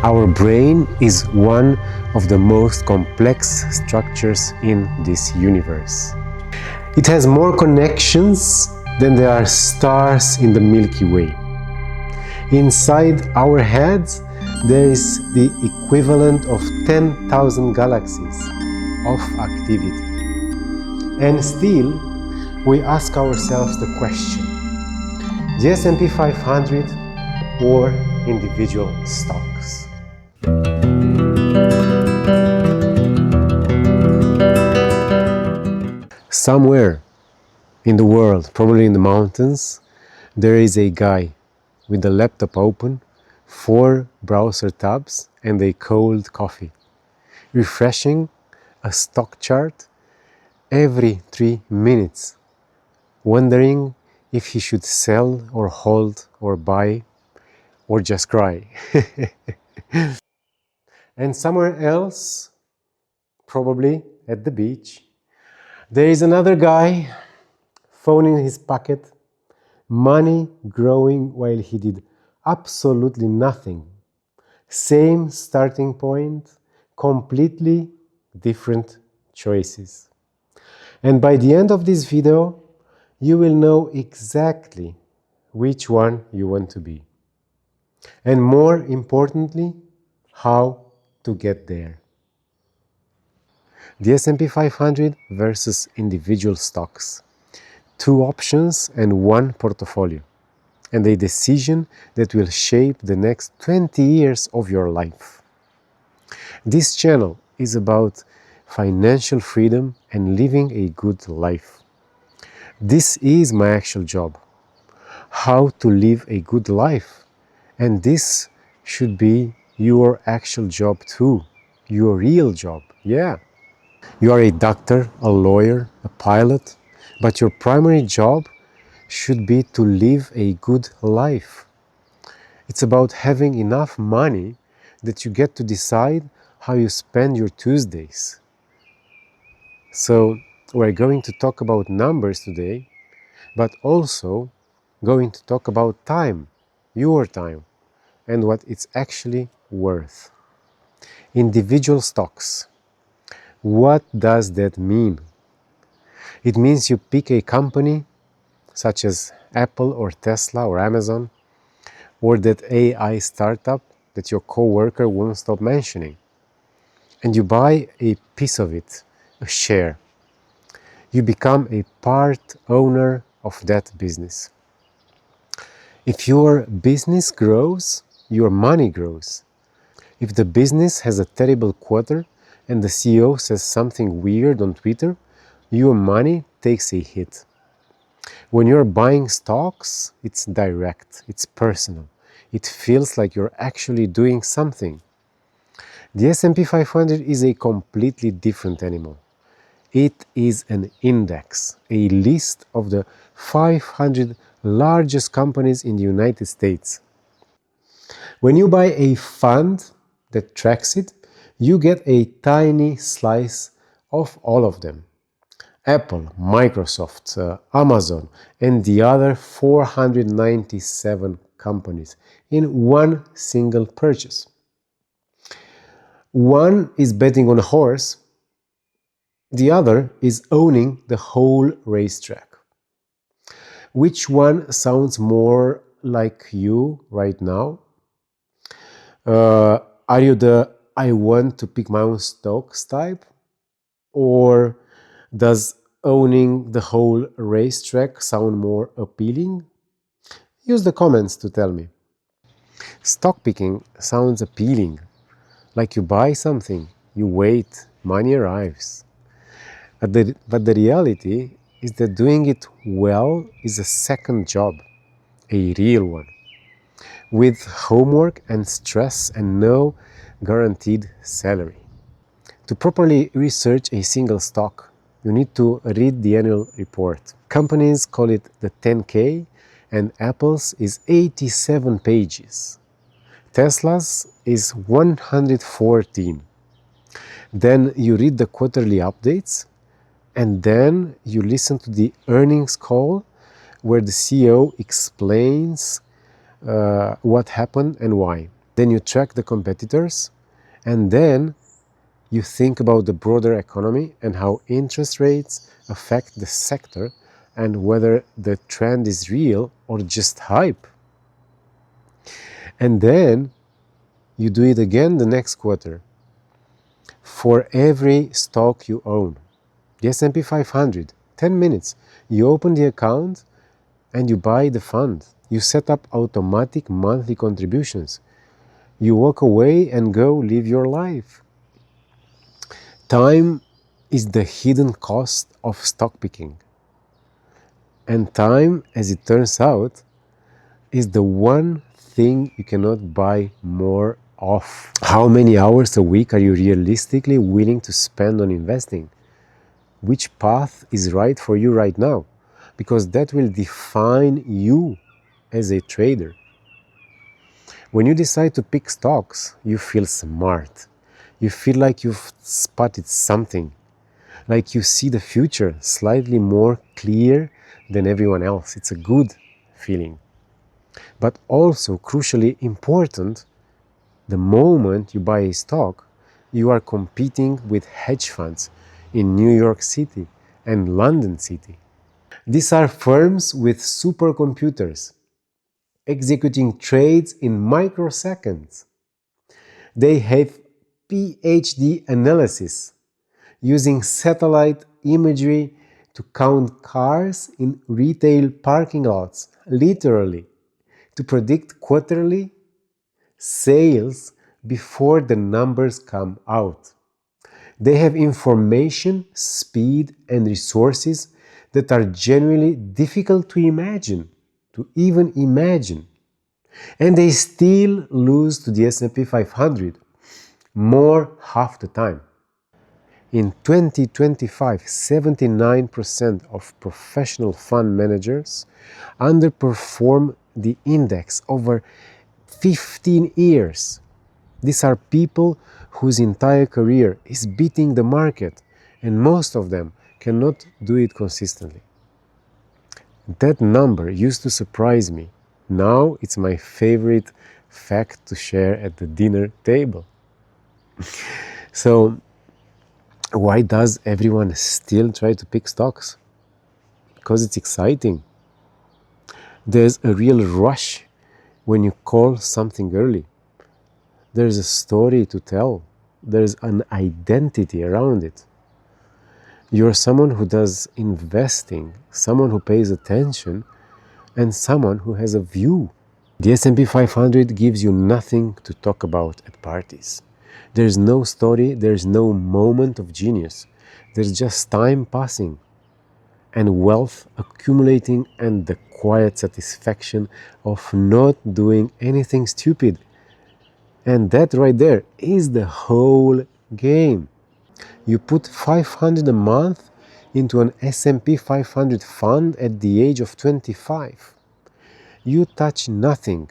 Our brain is one of the most complex structures in this universe. It has more connections than there are stars in the Milky Way. Inside our heads, there is the equivalent of 10,000 galaxies of activity. And still, we ask ourselves the question, the S&P 500 or individual stocks? Somewhere in the world, probably in the mountains, there is a guy with the laptop open, 4 browser tabs and a cold coffee, refreshing a stock chart every 3 minutes, wondering if he should sell or hold or buy or just cry. And somewhere else, probably at the beach, there is another guy, phone in his pocket, money growing while he did absolutely nothing. Same starting point, completely different choices. And by the end of this video, you will know exactly which one you want to be. And more importantly, how to get there. The S&P 500 versus individual stocks. 2 options and 1 portfolio. And a decision that will shape the next 20 years of your life. This channel is about financial freedom and living a good life. This is my actual job. How to live a good life. And this should be your actual job too. Your real job. Yeah. You are a doctor, a lawyer, a pilot, but your primary job should be to live a good life. It's about having enough money that you get to decide how you spend your Tuesdays. So we're going to talk about numbers today, but also going to talk about time, your time, and what it's actually worth. Individual stocks. What does that mean? It means you pick a company such as Apple or Tesla or Amazon, or that AI startup that your coworker won't stop mentioning. And you buy a piece of it, a share. You become a part owner of that business. If your business grows, your money grows. If the business has a terrible quarter and the CEO says something weird on Twitter, your money takes a hit. When you're buying stocks, it's direct, it's personal. It feels like you're actually doing something. The S&P 500 is a completely different animal. It is an index, a list of the 500 largest companies in the United States. When you buy a fund that tracks it, you get a tiny slice of all of them. Apple, Microsoft, Amazon, and the other 497 companies in one single purchase. One is betting on a horse, the other is owning the whole racetrack. Which one sounds more like you right now? Are you the I want to pick my own stocks type? Or does owning the whole racetrack sound more appealing? Use the comments to tell me. Stock picking sounds appealing, like you buy something, you wait, money arrives. But the reality is that doing it well is a second job, a real one, with homework and stress and no guaranteed salary. To properly research a single stock, you need to read the annual report. Companies call it the 10K, and Apple's is 87 pages. Tesla's is 114. Then you read the quarterly updates, and then you listen to the earnings call where the CEO explains what happened and why. Then you track the competitors, and then you think about the broader economy and how interest rates affect the sector and whether the trend is real or just hype. And then you do it again the next quarter for every stock you own. The S&P 500, 10 minutes. You open the account and you buy the fund. You set up automatic monthly contributions. You walk away and go live your life. Time is the hidden cost of stock picking. And time, as it turns out, is the one thing you cannot buy more of. How many hours a week are you realistically willing to spend on investing? Which path is right for you right now? Because that will define you as a trader. When you decide to pick stocks, you feel smart. You feel like you've spotted something, like you see the future slightly more clear than everyone else. It's a good feeling. But also, crucially important, the moment you buy a stock, you are competing with hedge funds in New York City and London City. These are firms with supercomputers executing trades in microseconds. They have PhD analysis using satellite imagery to count cars in retail parking lots, literally, to predict quarterly sales before the numbers come out. They have information, speed, and resources that are genuinely difficult to even imagine. And they still lose to the S&P 500 more half the time. In 2025, 79% of professional fund managers underperform the index over 15 years. These are people whose entire career is beating the market, and most of them cannot do it consistently. That number used to surprise me. Now it's my favorite fact to share at the dinner table. So, why does everyone still try to pick stocks? Because it's exciting. There's a real rush when you call something early. There's a story to tell. There's an identity around it. You're someone who does investing, someone who pays attention, and someone who has a view. The S&P 500 gives you nothing to talk about at parties. There's no story, there's no moment of genius. There's just time passing and wealth accumulating and the quiet satisfaction of not doing anything stupid. And that right there is the whole game. You put $500 a month into an S&P 500 fund at the age of 25. You touch nothing.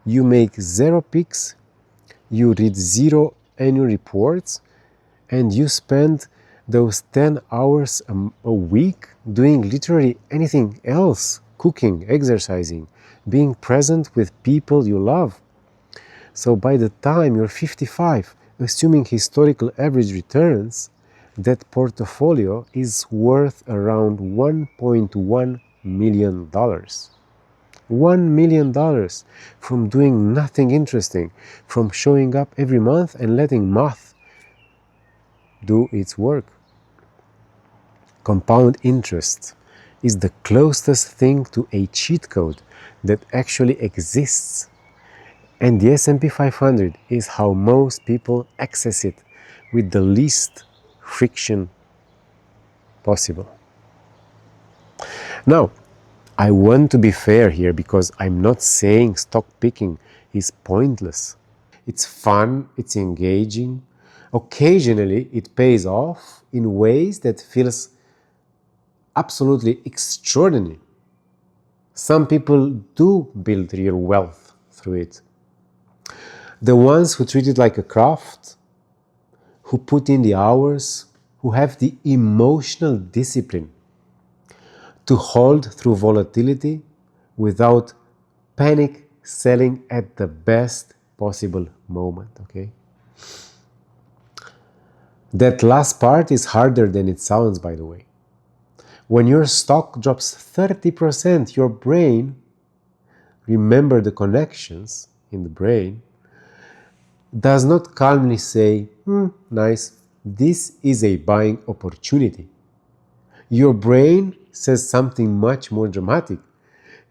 You make zero picks. You read zero annual reports. And you spend those 10 hours a week doing literally anything else. Cooking, exercising, being present with people you love. So by the time you're 55, assuming historical average returns, that portfolio is worth around $1.1 million. $1 million from doing nothing interesting, from showing up every month and letting math do its work. Compound interest is the closest thing to a cheat code that actually exists. And the S&P 500 is how most people access it with the least friction possible. Now, I want to be fair here because I'm not saying stock picking is pointless. It's fun, it's engaging. Occasionally, it pays off in ways that feels absolutely extraordinary. Some people do build real wealth through it. The ones who treat it like a craft, who put in the hours, who have the emotional discipline to hold through volatility without panic selling at the best possible moment, okay? That last part is harder than it sounds, by the way. When your stock drops 30%, your brain, remember the connections in the brain, does not calmly say, nice, this is a buying opportunity. Your brain says something much more dramatic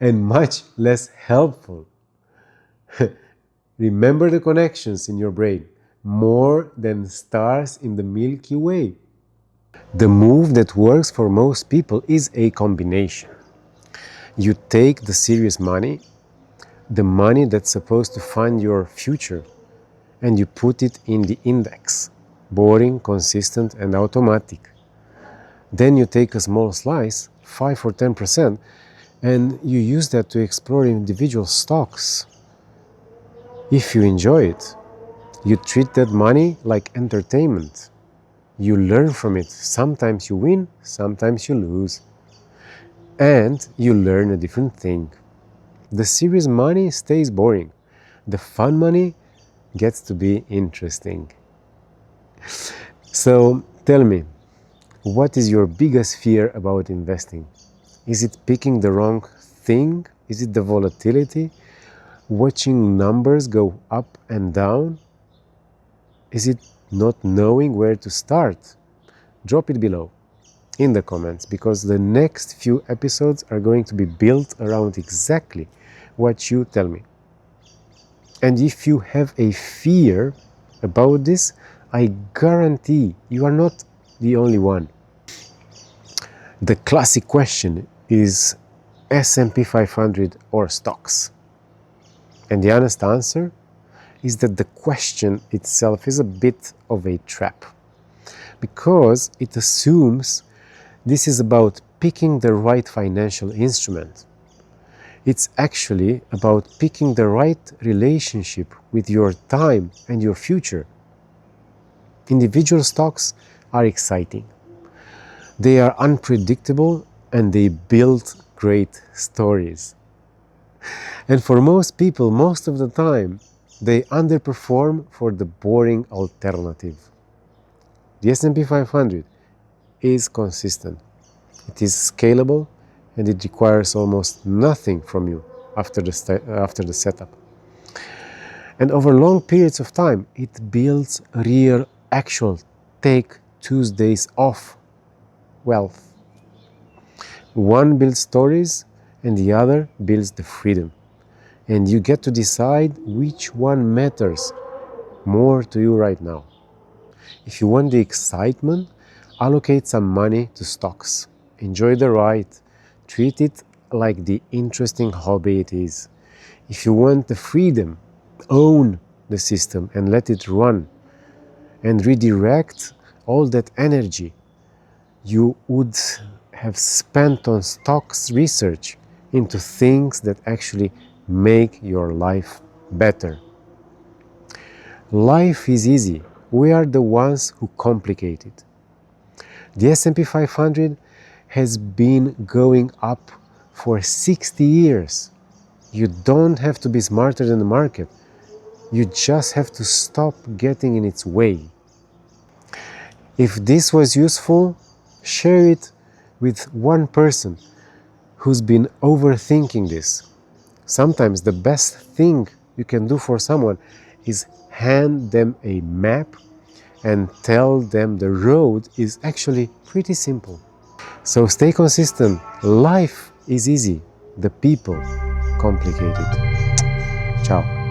and much less helpful. Remember the connections in your brain more than stars in the Milky Way. The move that works for most people is a combination. You take the serious money, the money that's supposed to fund your future, and you put it in the index. Boring, consistent, and automatic. Then you take a small slice, 5 or 10%, and you use that to explore individual stocks. If you enjoy it, you treat that money like entertainment. You learn from it. Sometimes you win, sometimes you lose. And you learn a different thing. The serious money stays boring. The fun money gets to be interesting. So tell me, what is your biggest fear about investing? Is it picking the wrong thing? Is it the volatility? Watching numbers go up and down? Is it not knowing where to start? Drop it below in the comments, because the next few episodes are going to be built around exactly what you tell me. And if you have a fear about this, I guarantee you are not the only one. The classic question is S&P 500 or stocks? And the honest answer is that the question itself is a bit of a trap, because it assumes this is about picking the right financial instrument. It's actually about picking the right relationship with your time and your future. Individual stocks are exciting. They are unpredictable and they build great stories. And for most people, most of the time, they underperform for the boring alternative. The S&P 500 is consistent. It is scalable and it requires almost nothing from you after the setup. And over long periods of time, it builds real, actual, take Tuesdays off wealth. One builds stories and the other builds the freedom. And you get to decide which one matters more to you right now. If you want the excitement, allocate some money to stocks. Enjoy the ride. Treat it like the interesting hobby it is. If you want the freedom, own the system and let it run. And redirect all that energy you would have spent on stocks research into things that actually make your life better. Life is easy. We are the ones who complicate it. The S&P 500 has been going up for 60 years. You don't have to be smarter than the market. You just have to stop getting in its way. If this was useful, share it with one person who's been overthinking this. Sometimes the best thing you can do for someone is hand them a map and tell them the road is actually pretty simple. So stay consistent. Life is easy. The people complicate it. Ciao.